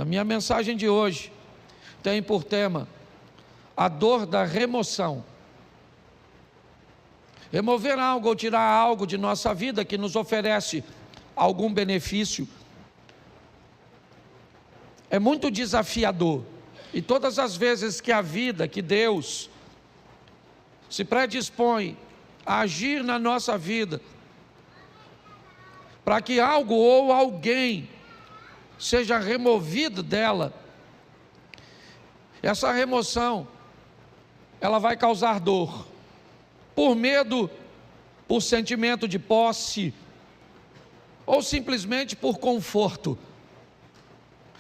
A minha mensagem de hoje tem por tema a dor da remoção. Remover algo ou tirar algo de nossa vida que nos oferece algum benefício é muito desafiador. E todas as vezes que a vida, que Deus se predispõe a agir na nossa vida, para que algo ou alguém seja removido dela, essa remoção, ela vai causar dor, por medo, por sentimento de posse, ou simplesmente por conforto.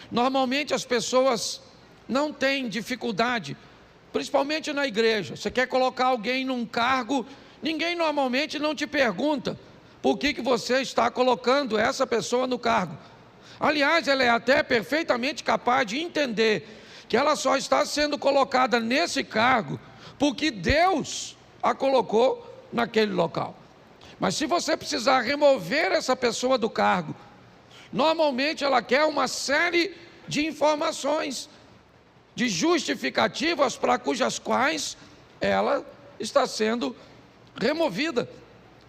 Normalmente as pessoas não têm dificuldade, principalmente na igreja. Você quer colocar alguém num cargo, ninguém normalmente não te pergunta por que você está colocando essa pessoa no cargo. Aliás, ela é até perfeitamente capaz de entender que ela só está sendo colocada nesse cargo porque Deus a colocou naquele local. Mas se você precisar remover essa pessoa do cargo, normalmente ela quer uma série de informações, de justificativas para cujas quais ela está sendo removida,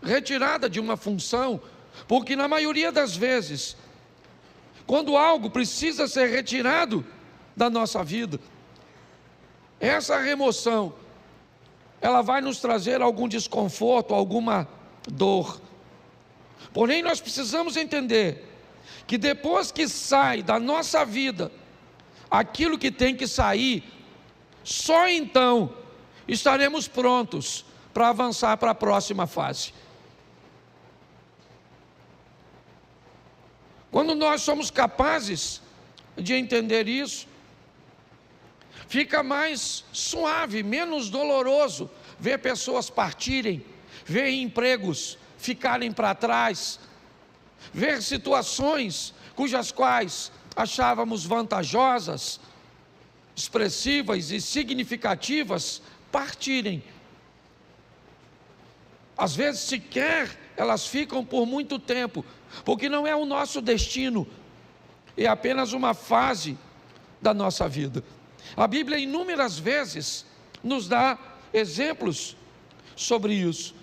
retirada de uma função, porque na maioria das vezes, quando algo precisa ser retirado da nossa vida, essa remoção, ela vai nos trazer algum desconforto, alguma dor. Porém, nós precisamos entender que depois que sai da nossa vida aquilo que tem que sair, só então estaremos prontos para avançar para a próxima fase. Quando nós somos capazes de entender isso, fica mais suave, menos doloroso ver pessoas partirem, ver empregos ficarem para trás, ver situações cujas quais achávamos vantajosas, expressivas e significativas partirem. Às vezes sequer elas ficam por muito tempo, porque não é o nosso destino, é apenas uma fase da nossa vida. A Bíblia inúmeras vezes nos dá exemplos sobre isso.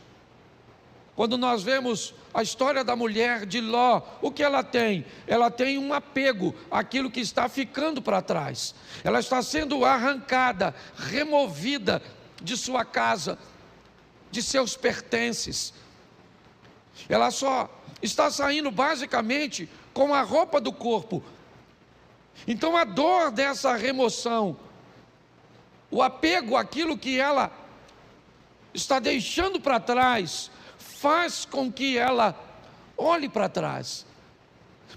Quando nós vemos a história da mulher de Ló, o que ela tem? Ela tem um apego àquilo que está ficando para trás. Ela está sendo arrancada, removida de sua casa, de seus pertences. Ela só está saindo basicamente com a roupa do corpo. Então a dor dessa remoção, o apego àquilo que ela está deixando para trás, faz com que ela olhe para trás,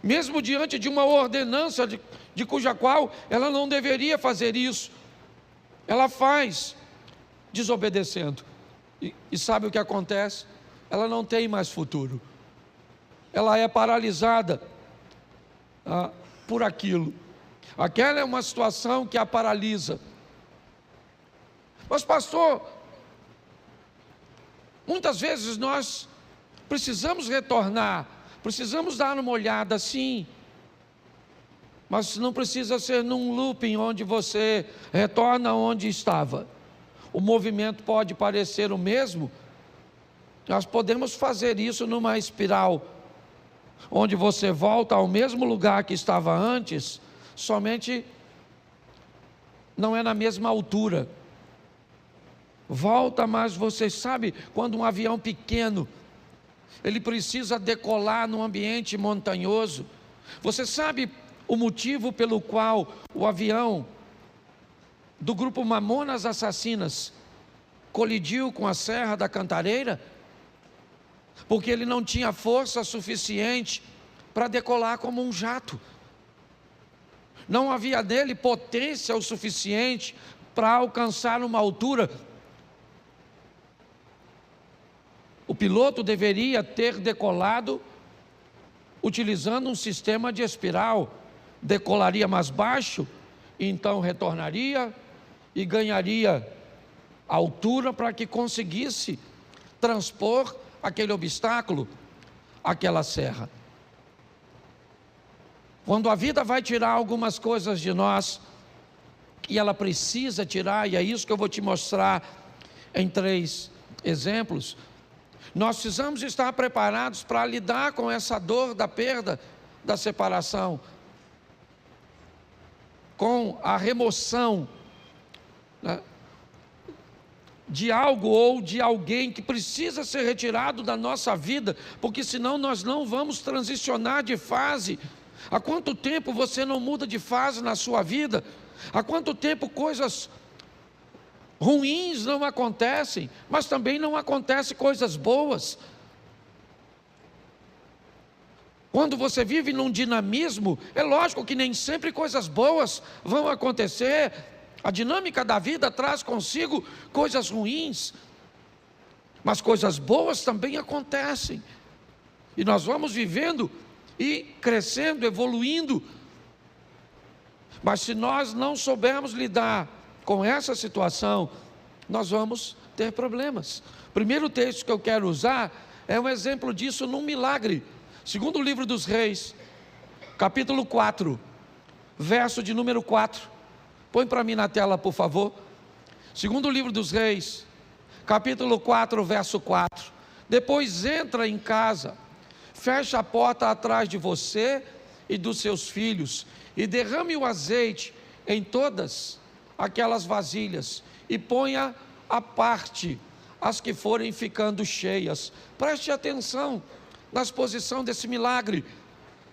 mesmo diante de uma ordenança de cuja qual ela não deveria fazer isso, ela faz desobedecendo, e sabe o que acontece? Ela não tem mais futuro, ela é paralisada por aquilo. Aquela é uma situação que a paralisa. Mas pastor, muitas vezes nós precisamos retornar, precisamos dar uma olhada, sim, mas não precisa ser num looping onde você retorna onde estava. O movimento pode parecer o mesmo, nós podemos fazer isso numa espiral, onde você volta ao mesmo lugar que estava antes, somente não é na mesma altura. Volta, mas você sabe, quando um avião pequeno, ele precisa decolar num ambiente montanhoso, você sabe o motivo pelo qual o avião do grupo Mamonas Assassinas colidiu com a Serra da Cantareira? Porque ele não tinha força suficiente para decolar como um jato. Não havia nele potência o suficiente para alcançar uma altura. O piloto deveria ter decolado utilizando um sistema de espiral. Decolaria mais baixo, então retornaria e ganharia altura para que conseguisse transpor aquele obstáculo, aquela serra. Quando a vida vai tirar algumas coisas de nós, e ela precisa tirar, e é isso que eu vou te mostrar em 3 exemplos, nós precisamos estar preparados para lidar com essa dor da perda, da separação, com a remoção, né, de algo ou de alguém que precisa ser retirado da nossa vida, porque senão nós não vamos transicionar de fase. Há quanto tempo você não muda de fase na sua vida? Há quanto tempo coisas ruins não acontecem, mas também não acontecem coisas boas? Quando você vive num dinamismo, é lógico que nem sempre coisas boas vão acontecer. A dinâmica da vida traz consigo coisas ruins, mas coisas boas também acontecem. E nós vamos vivendo e crescendo, evoluindo. Mas se nós não soubermos lidar com essa situação, nós vamos ter problemas. O primeiro texto que eu quero usar é um exemplo disso num milagre. Segundo o livro dos Reis, capítulo 4, verso de número 4. Põe para mim na tela, por favor. Segundo o livro dos Reis, capítulo 4, verso 4. Depois entra em casa, fecha a porta atrás de você e dos seus filhos, e derrame o azeite em todas aquelas vasilhas, e ponha à parte as que forem ficando cheias. Preste atenção na exposição desse milagre,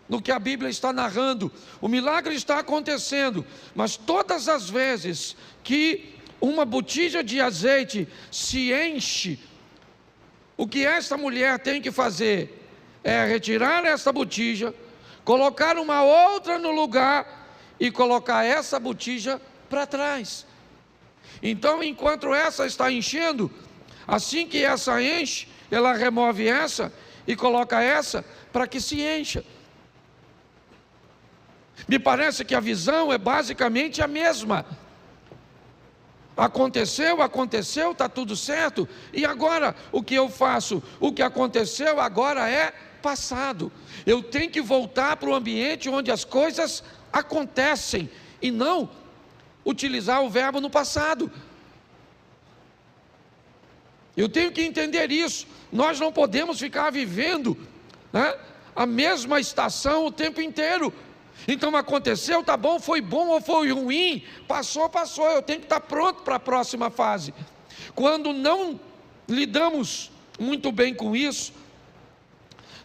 no que a Bíblia está narrando. O milagre está acontecendo, mas todas as vezes que uma botija de azeite se enche, o que esta mulher tem que fazer é retirar essa botija, colocar uma outra no lugar e colocar essa botija para trás. Então, enquanto essa está enchendo, assim que essa enche, ela remove essa e coloca essa para que se encha. Me parece que a visão é basicamente a mesma. Aconteceu, está tudo certo, e agora o que eu faço? O que aconteceu agora é passado. Eu tenho que voltar para o ambiente onde as coisas acontecem, e não utilizar o verbo no passado. Eu tenho que entender isso. Nós não podemos ficar vivendo, né, a mesma estação o tempo inteiro. Então aconteceu, tá bom, foi bom ou foi ruim, passou, eu tenho que estar pronto para a próxima fase. Quando não lidamos muito bem com isso,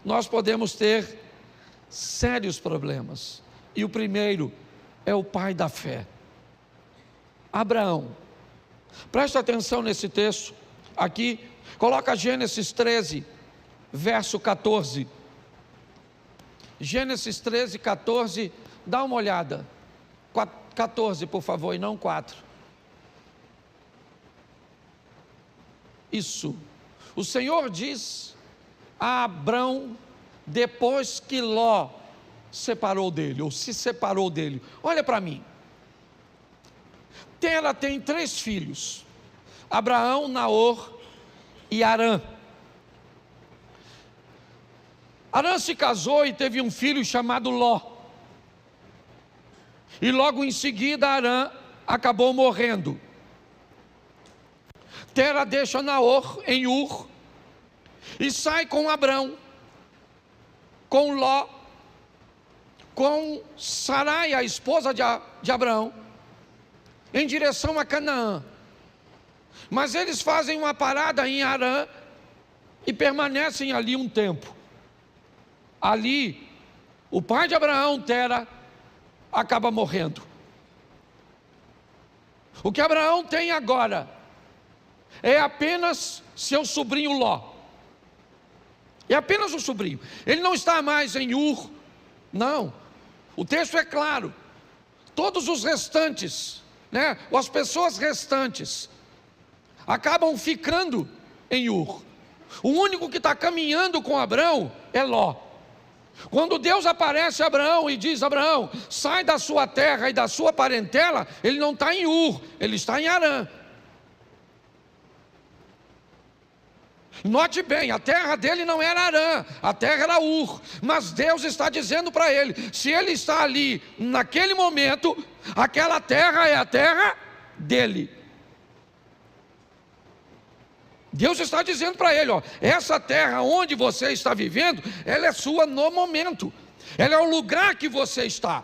nós podemos ter sérios problemas. E o primeiro é o pai da fé, Abraão. Presta atenção nesse texto aqui, coloca Gênesis 13, verso 14. Gênesis 13, 14, dá uma olhada. 14, por favor, e não 4. Isso. O Senhor diz a Abrão, depois que Ló separou dele, ou se separou dele: olha para mim. Tera tem 3 filhos: Abraão, Naor e Harã. Harã se casou e teve um filho chamado Ló. E logo em seguida Harã acabou morrendo. Tera deixa Naor em Ur e sai com Abrão, com Ló, com Sarai, a esposa de Abrão, em direção a Canaã. Mas eles fazem uma parada em Harã e permanecem ali um tempo. Ali, o pai de Abraão, Tera, acaba morrendo. O que Abraão tem agora é apenas seu sobrinho Ló. É apenas um sobrinho. Ele não está mais em Ur, não. O texto é claro. Todos os restantes, né, ou as pessoas restantes, acabam ficando em Ur. O único que está caminhando com Abraão é Ló. Quando Deus aparece a Abraão e diz: Abraão, sai da sua terra e da sua parentela, ele não está em Ur, ele está em Harã. Note bem, a terra dele não era Harã, a terra era Ur, mas Deus está dizendo para ele, se ele está ali, naquele momento, aquela terra é a terra dele. Deus está dizendo para ele, essa terra onde você está vivendo, ela é sua no momento, ela é o lugar que você está.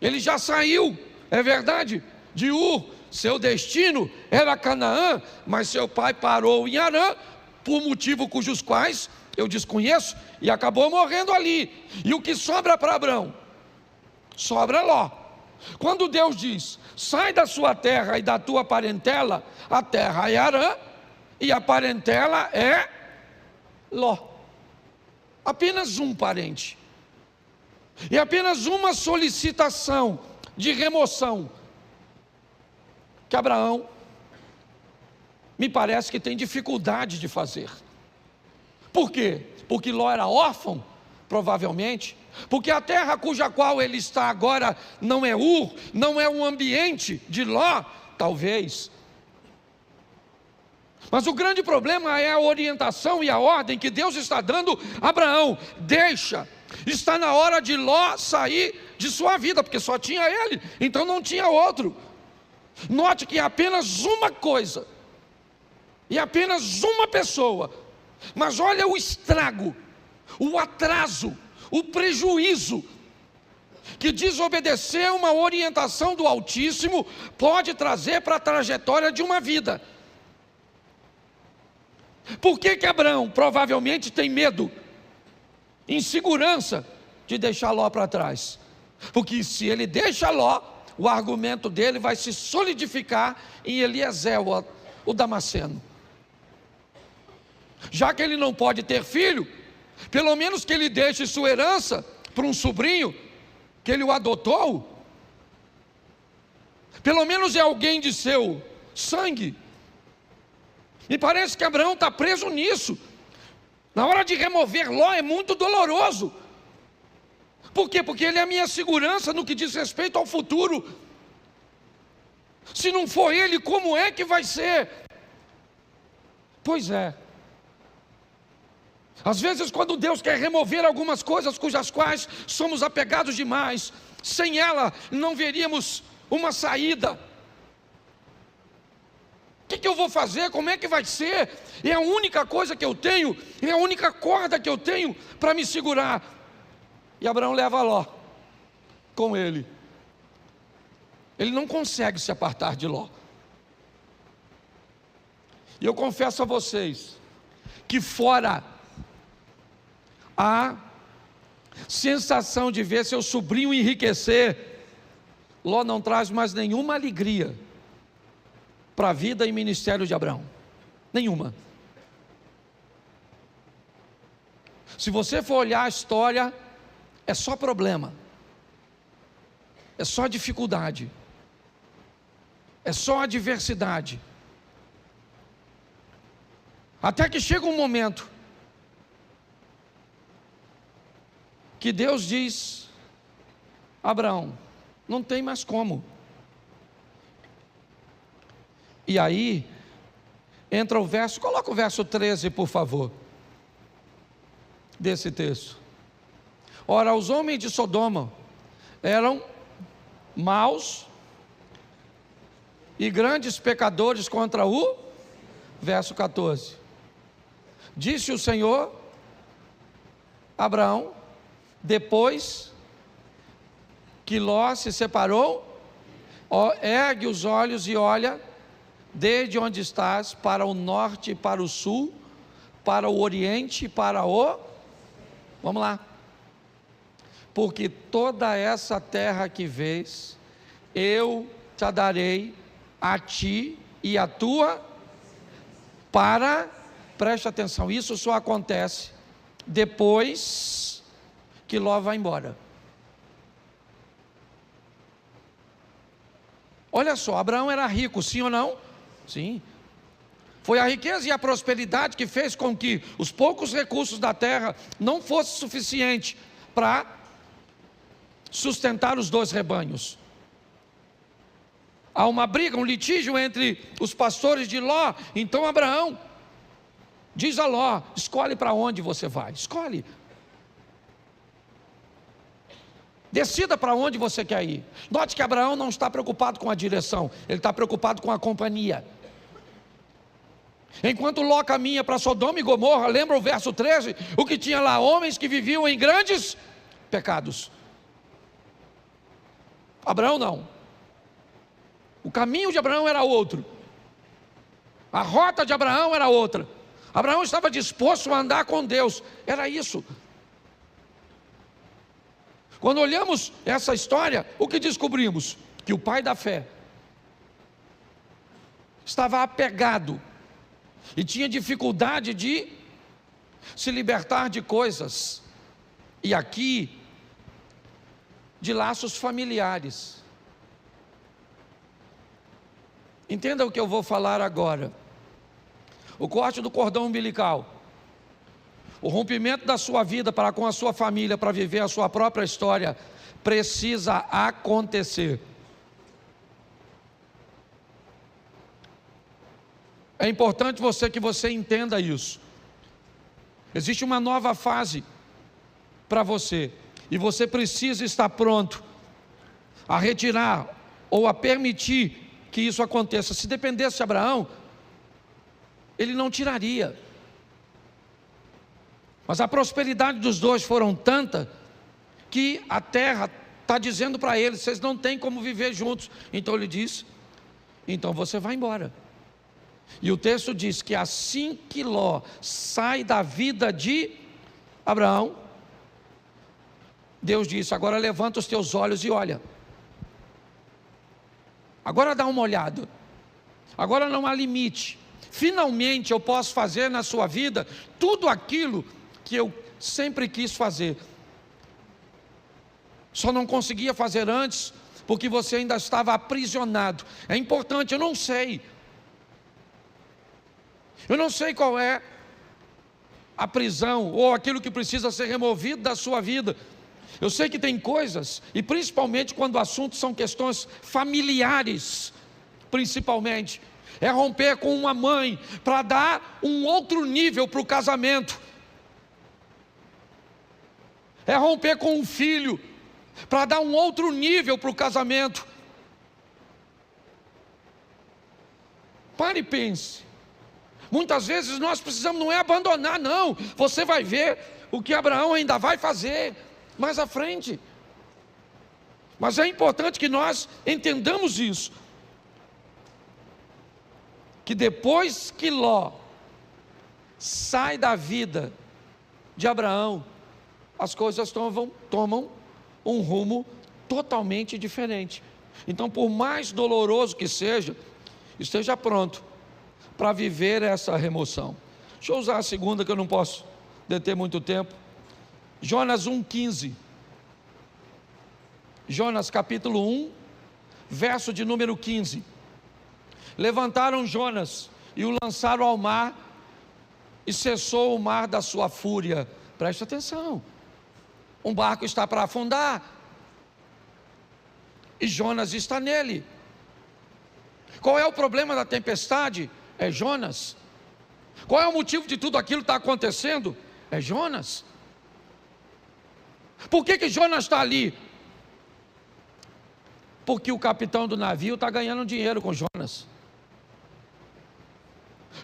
Ele já saiu, é verdade, de Ur, seu destino era Canaã, mas seu pai parou em Harã, por motivo cujos quais eu desconheço, e acabou morrendo ali. E o que sobra para Abrão? Sobra Ló. Quando Deus diz, sai da sua terra e da tua parentela, a terra é Harã, e a parentela é Ló. Apenas um parente. E apenas uma solicitação de remoção que Abraão me parece que tem dificuldade de fazer. Por quê? Porque Ló era órfão, provavelmente. Porque a terra cuja qual ele está agora não é Ur, não é um ambiente de Ló, talvez. Mas o grande problema é a orientação e a ordem que Deus está dando a Abraão. Deixa, está na hora de Ló sair de sua vida, porque só tinha ele, então não tinha outro. Note que é apenas uma coisa, e apenas uma pessoa, mas olha o estrago, o atraso, o prejuízo, que desobedecer uma orientação do Altíssimo pode trazer para a trajetória de uma vida. Por que Abraão provavelmente tem medo, insegurança de deixar Ló para trás? Porque se ele deixa Ló, o argumento dele vai se solidificar em Eliezer, o Damasceno. Já que ele não pode ter filho, pelo menos que ele deixe sua herança para um sobrinho, que ele o adotou. Pelo menos é alguém de seu sangue. E parece que Abraão está preso nisso. Na hora de remover Ló é muito doloroso. Por quê? Porque ele é a minha segurança no que diz respeito ao futuro. Se não for ele, como é que vai ser? Pois é. Às vezes quando Deus quer remover algumas coisas cujas quais somos apegados demais, sem ela não veríamos uma saída. O que eu vou fazer? Como é que vai ser? É a única coisa que eu tenho, é a única corda que eu tenho para me segurar. E Abraão leva Ló com ele. Ele não consegue se apartar de Ló. E eu confesso a vocês que fora a sensação de ver seu sobrinho enriquecer, Ló não traz mais nenhuma alegria para a vida e ministério de Abraão. Nenhuma. Se você for olhar a história, é só problema, é só dificuldade, é só adversidade. Até que chega um momento que Deus diz: Abraão, não tem mais como. E aí entra o verso, coloca o verso 13 por favor, desse texto. Ora, os homens de Sodoma eram maus e grandes pecadores contra o, verso 14, disse o Senhor a Abraão, depois que Ló se separou, ergue os olhos e olha, desde onde estás, para o norte e para o sul, para o oriente e para o, vamos lá, porque toda essa terra que vês, eu te darei a ti e a tua, preste atenção, isso só acontece depois que Ló vai embora. Olha só, Abraão era rico, sim ou não? Sim. Foi a riqueza e a prosperidade que fez com que os poucos recursos da terra não fossem suficientes para sustentar os dois rebanhos. Há uma briga, um litígio entre os pastores de Ló. Então Abraão Diz a Ló: escolhe para onde você vai, escolhe. Decida para onde você quer ir. Note que Abraão não está preocupado com a direção, ele está preocupado com a companhia. Enquanto Ló caminha para Sodoma e Gomorra, lembra o verso 13? O que tinha lá? Homens que viviam em grandes pecados. Abraão não. O caminho de Abraão era outro. A rota de Abraão era outra. Abraão estava disposto a andar com Deus. Era isso. Quando olhamos essa história, o que descobrimos? Que o pai da fé estava apegado e tinha dificuldade de se libertar de coisas, e aqui, de laços familiares. Entenda o que eu vou falar agora. O corte do cordão umbilical, o rompimento da sua vida para com a sua família, para viver a sua própria história, precisa acontecer. É importante que você entenda isso. Existe uma nova fase para você, e você precisa estar pronto a retirar ou a permitir que isso aconteça. Se dependesse de Abraão, ele não tiraria. Mas a prosperidade dos dois foram tanta que a terra está dizendo para eles: vocês não têm como viver juntos. Então ele diz: então você vai embora. E o texto diz que assim que Ló sai da vida de Abraão, Deus disse: agora levanta os teus olhos e olha. Agora dá uma olhada. Agora não há limite. Finalmente eu posso fazer na sua vida tudo aquilo que eu sempre quis fazer. Só não conseguia fazer antes porque você ainda estava aprisionado. É importante, eu não sei qual é a prisão ou aquilo que precisa ser removido da sua vida. Eu sei que tem coisas, e principalmente quando o assunto são questões familiares, principalmente, é romper com uma mãe para dar um outro nível para o casamento. É romper com um filho para dar um outro nível para o casamento. Pare e pense. Muitas vezes nós precisamos, não é abandonar, não. Você vai ver o que Abraão ainda vai fazer mais à frente. Mas é importante que nós entendamos isso, que depois que Ló sai da vida de Abraão, as coisas tomam um rumo totalmente diferente. Então, por mais doloroso que seja, esteja pronto para viver essa remoção. Deixa eu usar a segunda, que eu não posso deter muito tempo. Jonas 1,15. Jonas capítulo 1, verso de número 15. Levantaram Jonas e o lançaram ao mar, e cessou o mar da sua fúria. Preste atenção. Um barco está para afundar, e Jonas está nele. Qual é o problema da tempestade? É Jonas. Qual é o motivo de tudo aquilo que está acontecendo? É Jonas. Por que Jonas está ali? Porque o capitão do navio está ganhando dinheiro com Jonas.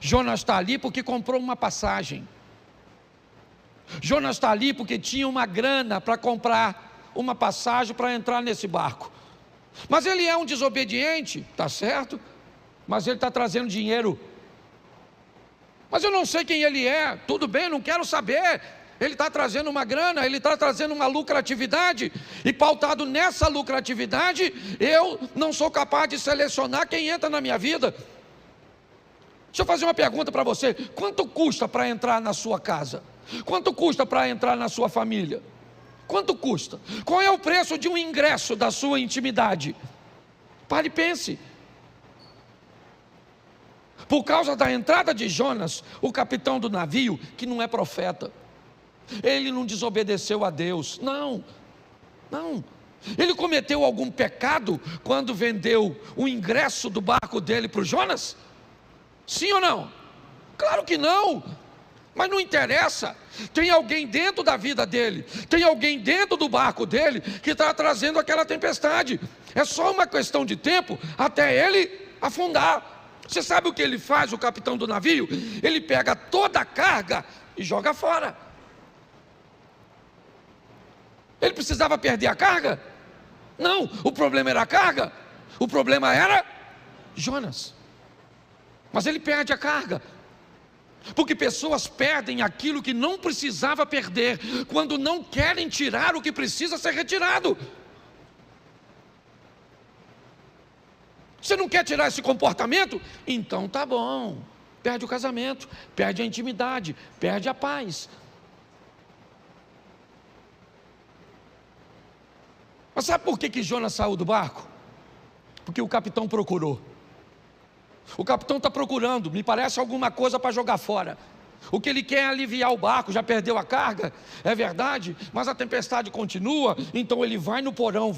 Jonas está ali porque comprou uma passagem. Jonas está ali porque tinha uma grana para comprar uma passagem para entrar nesse barco. Mas ele é um desobediente, está certo? Mas ele está trazendo dinheiro. Mas eu não sei quem ele é, tudo bem, não quero saber. Ele está trazendo uma grana, ele está trazendo uma lucratividade, e pautado nessa lucratividade, eu não sou capaz de selecionar quem entra na minha vida. Deixa eu fazer uma pergunta para você: quanto custa para entrar na sua casa? Quanto custa para entrar na sua família? Quanto custa? Qual é o preço de um ingresso da sua intimidade? Pare e pense. Por causa da entrada de Jonas, o capitão do navio, que não é profeta, ele não desobedeceu a Deus, não. Ele cometeu algum pecado quando vendeu o ingresso do barco dele para o Jonas? Sim ou não? Claro que não. Mas não interessa, tem alguém dentro da vida dele, tem alguém dentro do barco dele que está trazendo aquela tempestade. É só uma questão de tempo até ele afundar. Você sabe o que ele faz, o capitão do navio? Ele pega toda a carga e joga fora. Ele precisava perder a carga? Não, o problema era a carga, o problema era Jonas. Mas ele perde a carga. Porque pessoas perdem aquilo que não precisava perder, quando não querem tirar o que precisa ser retirado. Você não quer tirar esse comportamento? Então tá bom. Perde o casamento, perde a intimidade, perde a paz. Mas sabe por que Jonas saiu do barco? Porque o capitão procurou. O capitão está procurando, me parece alguma coisa para jogar fora. O que ele quer é aliviar o barco, já perdeu a carga, é verdade, mas a tempestade continua, então ele vai no porão,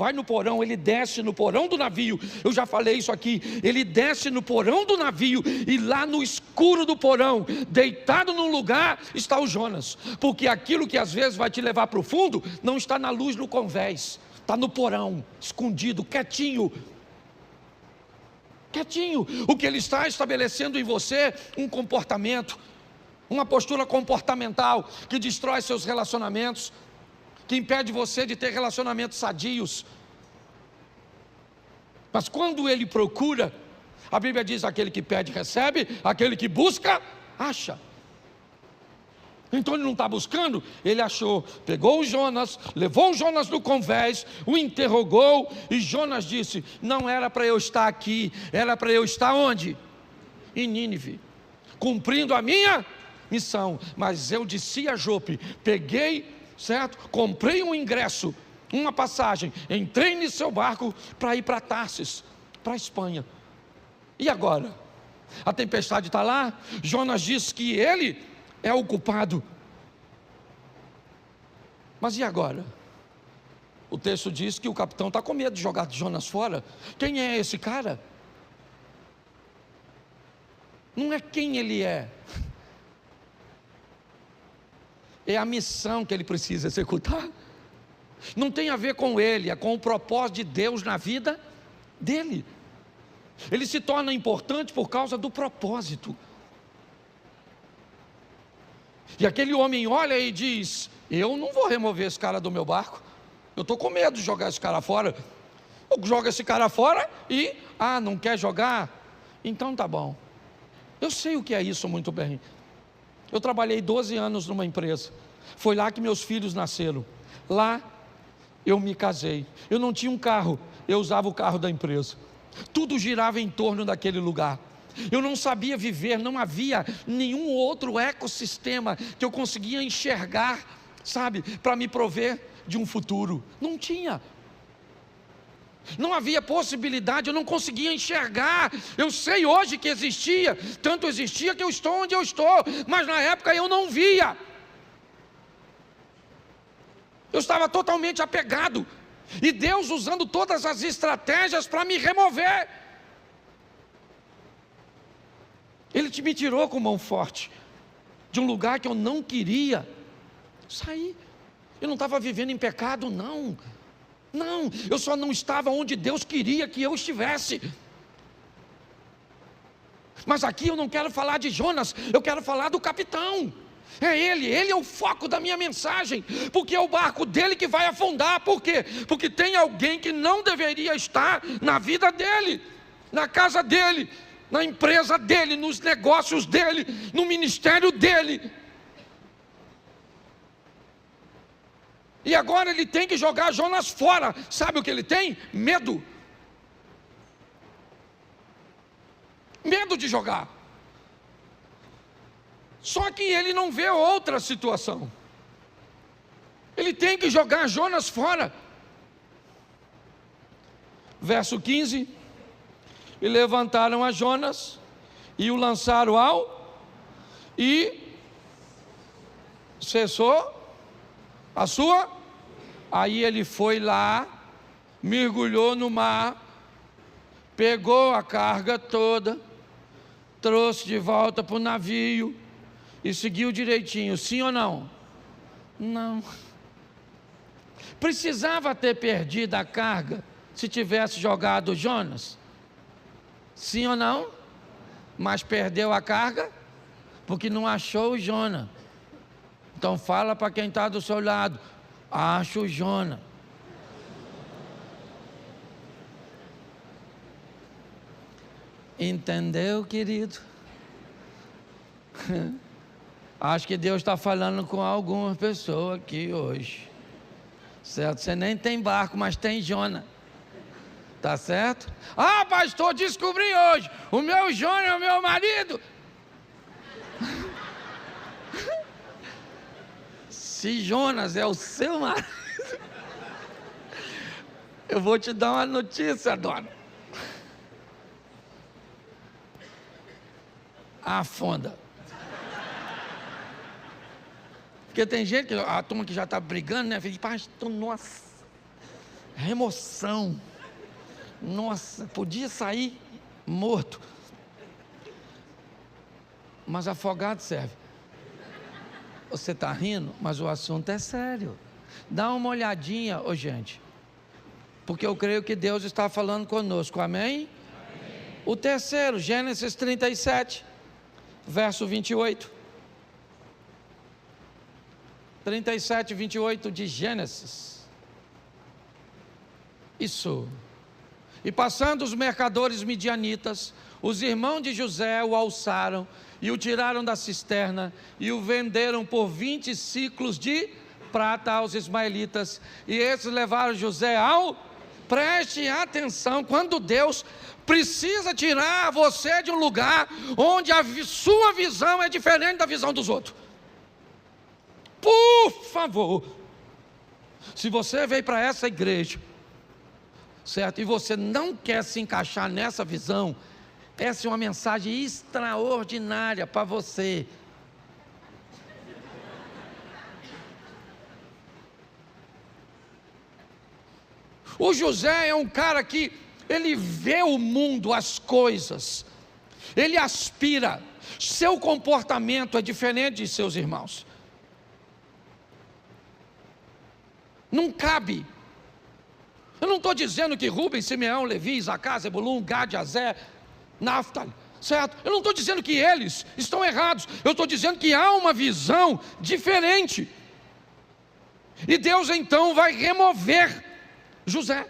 ele desce no porão do navio. Eu já falei isso aqui, ele desce no porão do navio, e lá no escuro do porão, deitado num lugar, está o Jonas. Porque aquilo que às vezes vai te levar para o fundo, não está na luz no convés, está no porão, escondido, quietinho. O que ele está estabelecendo em você, um comportamento, uma postura comportamental, que destrói seus relacionamentos, que impede você de ter relacionamentos sadios. Mas quando ele procura, a Bíblia diz: aquele que pede recebe, aquele que busca, acha. Então ele não está buscando, ele achou, pegou o Jonas, levou o Jonas no convés, o interrogou, e Jonas disse: não era para eu estar aqui, era para eu estar onde? Em Nínive, cumprindo a minha missão. Mas eu desci a Jope, peguei, certo? Comprei um ingresso, uma passagem, entrei no seu barco para ir para Tarsis, para a Espanha. E agora? A tempestade está lá, Jonas diz que ele é o culpado. Mas e agora? O texto diz que o capitão está com medo de jogar Jonas fora. Quem é esse cara? Não é quem ele é a missão que ele precisa executar. Não tem a ver com ele, é com o propósito de Deus na vida dele. Ele se torna importante por causa do propósito. E aquele homem olha e diz: eu não vou remover esse cara do meu barco, eu estou com medo de jogar esse cara fora. Eu jogo esse cara fora e, não quer jogar? Então tá bom. Eu sei o que é isso muito bem. Eu trabalhei 12 anos numa empresa, foi lá que meus filhos nasceram, lá eu me casei. Eu não tinha um carro, eu usava o carro da empresa, tudo girava em torno daquele lugar. Eu não sabia viver, não havia nenhum outro ecossistema que eu conseguia enxergar, sabe, para me prover de um futuro. Não tinha. Não havia possibilidade, eu não conseguia enxergar. Eu sei hoje que existia, tanto existia que eu estou onde eu estou, mas na época eu não via. Eu estava totalmente apegado, e Deus usando todas as estratégias para me remover. Ele me tirou com mão forte de um lugar que eu não queria sair. Eu não estava vivendo em pecado, não, eu só não estava onde Deus queria que eu estivesse. Mas aqui eu não quero falar de Jonas, eu quero falar do capitão. É ele é o foco da minha mensagem, porque é o barco dele que vai afundar. Por quê? Porque tem alguém que não deveria estar na vida dele, na casa dele, na empresa dele, nos negócios dele, no ministério dele. E agora ele tem que jogar Jonas fora. Sabe o que ele tem? Medo. Medo de jogar. Só que ele não vê outra situação. Ele tem que jogar Jonas fora. Verso 15: e levantaram a Jonas e o lançaram e cessou a sua. Aí ele foi lá, mergulhou no mar, pegou a carga toda, trouxe de volta para o navio, e seguiu direitinho, sim ou não? Não. Precisava ter perdido a carga se tivesse jogado Jonas? Sim ou não? Mas perdeu a carga porque não achou o Jonas. Então fala para quem está do seu lado: acha o Jonas. Entendeu, querido? Acho que Deus está falando com algumas pessoas aqui hoje, certo? Você nem tem barco, mas tem Jonas, tá certo? Ah, pastor, descobri hoje, o meu Jonas é o meu marido. Se Jonas é o seu marido, eu vou te dar uma notícia, dona. Afunda. Porque tem gente que, a turma que já está brigando, né? Fala, pastor, nossa, remoção. Nossa, podia sair morto. Mas afogado serve. Você está rindo, mas o assunto é sério. Dá uma olhadinha, gente. Porque eu creio que Deus está falando conosco, amém? O terceiro, Gênesis 37, verso 28. 37, 28 de Gênesis. Isso. E passando os mercadores midianitas, os irmãos de José o alçaram e o tiraram da cisterna e o venderam por 20 ciclos de prata aos ismaelitas. E esses levaram José ao... Preste atenção, quando Deus precisa tirar você de um lugar onde a sua visão é diferente da visão dos outros. Por favor, se você veio para essa igreja, certo, e você não quer se encaixar nessa visão, essa é uma mensagem extraordinária para você. O José é um cara que ele vê o mundo, as coisas, ele aspira, seu comportamento é diferente de seus irmãos. Não cabe. Eu não estou dizendo que Rubem, Simeão, Levi, Isacar, Zebulun, Gad, Azer, Naftali, certo? Eu não estou dizendo que eles estão errados. Eu estou dizendo que há uma visão diferente. E Deus então vai remover José.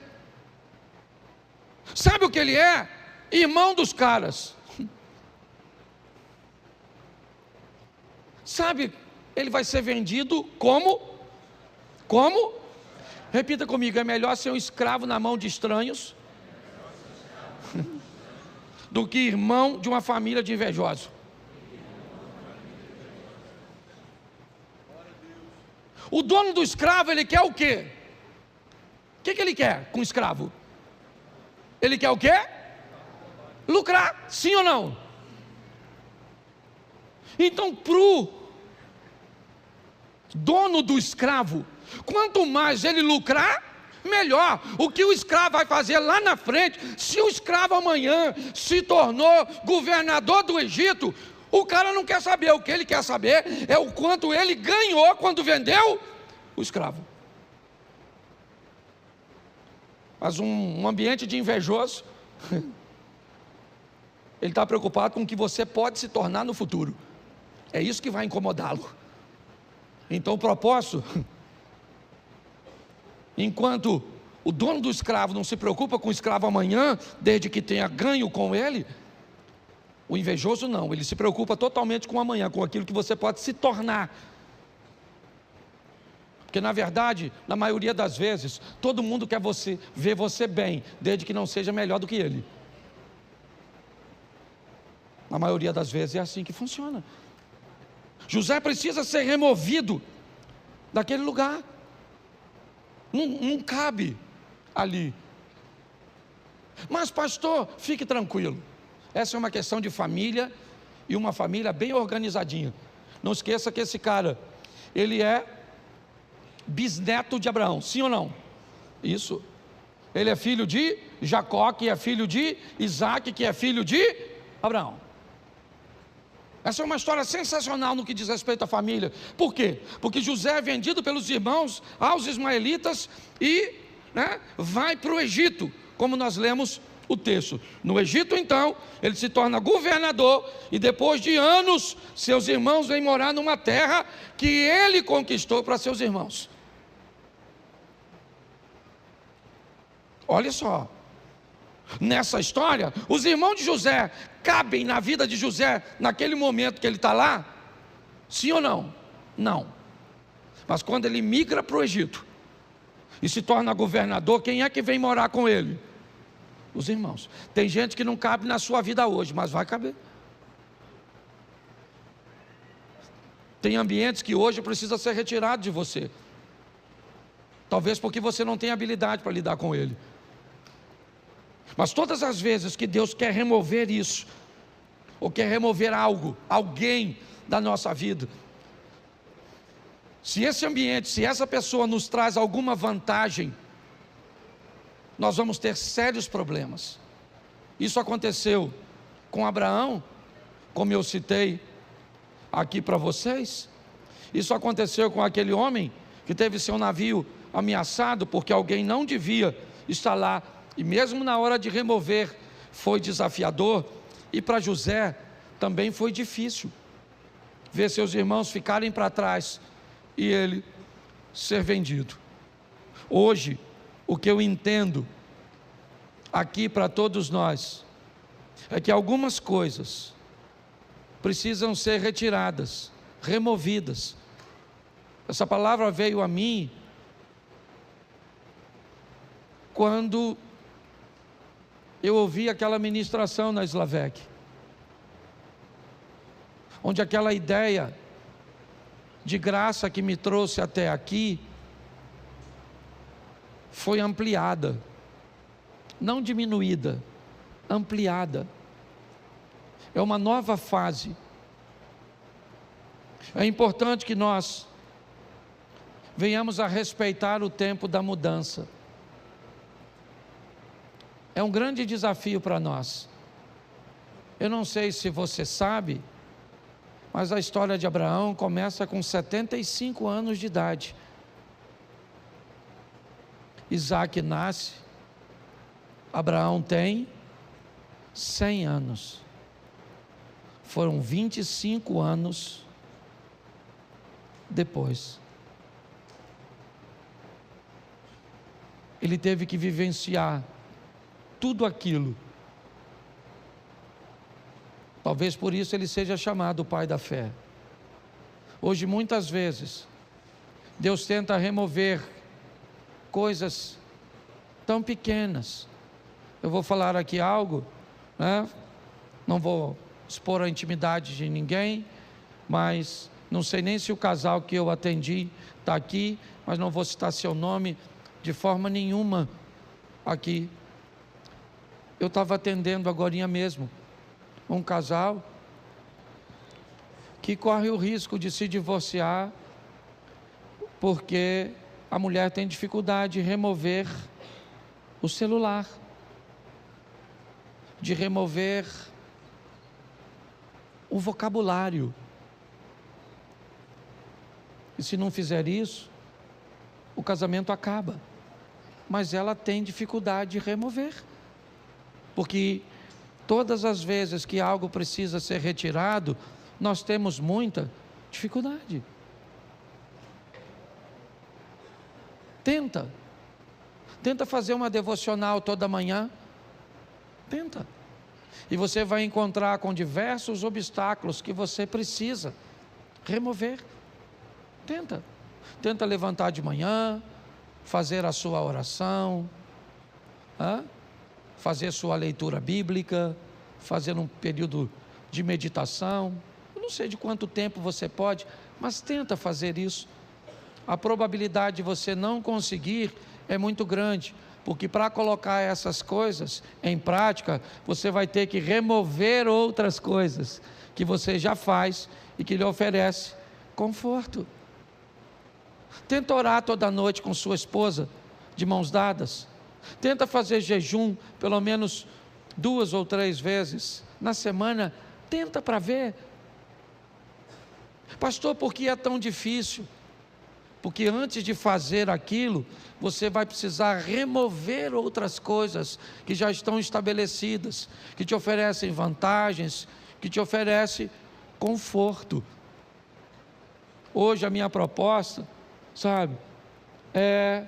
Sabe o que ele é? Irmão dos caras. Sabe, ele vai ser vendido como? Repita comigo, é melhor ser um escravo na mão de estranhos do que irmão de uma família de invejosos. O dono do escravo, ele quer o quê? O que ele quer com o escravo? Ele quer o quê? Lucrar, sim ou não? Então, para o dono do escravo, quanto mais ele lucrar, melhor. O que o escravo vai fazer lá na frente, se o escravo amanhã se tornou governador do Egito, o cara não quer saber. O que ele quer saber é o quanto ele ganhou quando vendeu o escravo. Mas um ambiente de invejoso, ele está preocupado com o que você pode se tornar no futuro. É isso que vai incomodá-lo. Então o propósito, enquanto o dono do escravo não se preocupa com o escravo amanhã, desde que tenha ganho com ele, o invejoso não, ele se preocupa totalmente com amanhã, com aquilo que você pode se tornar. Porque na verdade, na maioria das vezes, todo mundo quer ver você bem, desde que não seja melhor do que ele. Na maioria das vezes é assim que funciona. José precisa ser removido daquele lugar. Não cabe ali. Mas pastor, fique tranquilo. Essa é uma questão de família, e uma família bem organizadinha. Não esqueça que esse cara, ele é bisneto de Abraão, sim ou não? Isso. Ele é filho de Jacó, que é filho de Isaac, que é filho de Abraão. Essa é uma história sensacional no que diz respeito à família. Por quê? Porque José é vendido pelos irmãos aos ismaelitas e vai para o Egito, como nós lemos o texto. No Egito, então, ele se torna governador e depois de anos, seus irmãos vêm morar numa terra que ele conquistou para seus irmãos. Olha só, nessa história, os irmãos de José cabem na vida de José naquele momento que ele está lá? Sim ou não? Não. Mas quando ele migra para o Egito e se torna governador, quem é que vem morar com ele? Os irmãos. Tem gente que não cabe na sua vida hoje, mas vai caber. Tem ambientes que hoje precisa ser retirado de você. Talvez porque você não tem habilidade para lidar com ele. Mas todas as vezes que Deus quer remover isso, ou quer remover algo, alguém da nossa vida, se esse ambiente, se essa pessoa nos traz alguma vantagem, nós vamos ter sérios problemas. Isso aconteceu com Abraão, como eu citei aqui para vocês. Isso aconteceu com aquele homem que teve seu navio ameaçado porque alguém não devia estar lá, e mesmo na hora de remover foi desafiador. E para José também foi difícil ver seus irmãos ficarem para trás e ele ser vendido. Hoje, o que eu entendo aqui para todos nós é que algumas coisas precisam ser retiradas, removidas. Essa palavra veio a mim quando eu ouvi aquela ministração na Slavec, onde aquela ideia de graça que me trouxe até aqui foi ampliada, não diminuída, ampliada. É uma nova fase. É importante que nós venhamos a respeitar o tempo da mudança. É um grande desafio para nós. Eu não sei se você sabe, mas a história de Abraão começa com 75 anos de idade. Isaac nasce, Abraão tem 100 anos. Foram 25 anos depois. Ele teve que vivenciar tudo aquilo. Talvez por isso ele seja chamado o pai da fé. Hoje, muitas vezes, Deus tenta remover coisas tão pequenas. Eu vou falar aqui algo, não vou expor a intimidade de ninguém, mas não sei nem se o casal que eu atendi está aqui, mas não vou citar seu nome de forma nenhuma aqui. Eu estava atendendo agorinha mesmo um casal que corre o risco de se divorciar porque a mulher tem dificuldade de remover o celular, de remover o vocabulário. E se não fizer isso, o casamento acaba. Mas ela tem dificuldade de remover, porque todas as vezes que algo precisa ser retirado, nós temos muita dificuldade. Tenta fazer uma devocional toda manhã. Tenta. E você vai encontrar com diversos obstáculos que você precisa remover. Tenta levantar de manhã, fazer a sua oração, fazer sua leitura bíblica, fazer um período de meditação. Eu não sei de quanto tempo você pode, mas tenta fazer isso. A probabilidade de você não conseguir é muito grande, porque para colocar essas coisas em prática, você vai ter que remover outras coisas que você já faz e que lhe oferece conforto. Tenta orar toda noite com sua esposa, de mãos dadas. Tenta fazer jejum pelo menos 2 ou 3 vezes na semana. Tenta para ver. Pastor, por que é tão difícil? Porque antes de fazer aquilo, você vai precisar remover outras coisas que já estão estabelecidas, que te oferecem vantagens, que te oferecem conforto. Hoje a minha proposta, sabe, é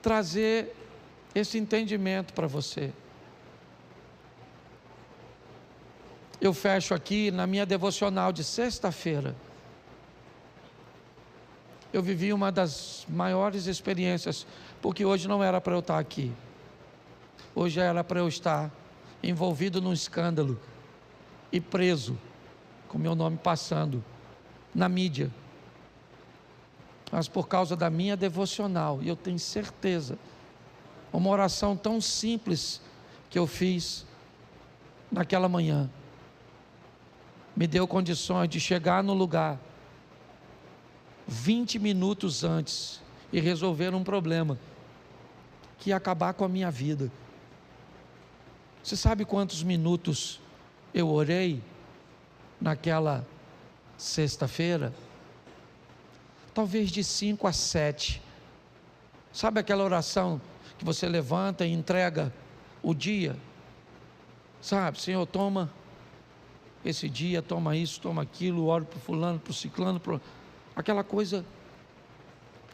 trazer esse entendimento para você. Eu fecho aqui na minha devocional de sexta-feira. Eu vivi uma das maiores experiências, porque hoje não era para eu estar aqui. Hoje era para eu estar envolvido num escândalo e preso, com meu nome passando na mídia. Mas por causa da minha devocional, e eu tenho certeza, uma oração tão simples que eu fiz naquela manhã, me deu condições de chegar no lugar 20 minutos antes e resolver um problema que ia acabar com a minha vida. Você sabe quantos minutos eu orei naquela sexta-feira? Talvez de 5 a 7. Sabe aquela oração que você levanta e entrega o dia? Sabe, Senhor, toma esse dia, toma isso, toma aquilo, oro para o fulano, para o ciclano, aquela coisa.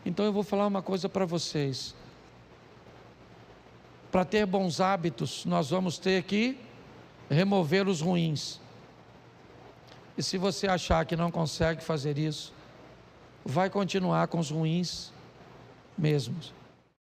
Então eu vou falar uma coisa para vocês. Para ter bons hábitos, nós vamos ter que remover os ruins. E se você achar que não consegue fazer isso, vai continuar com os ruins mesmos.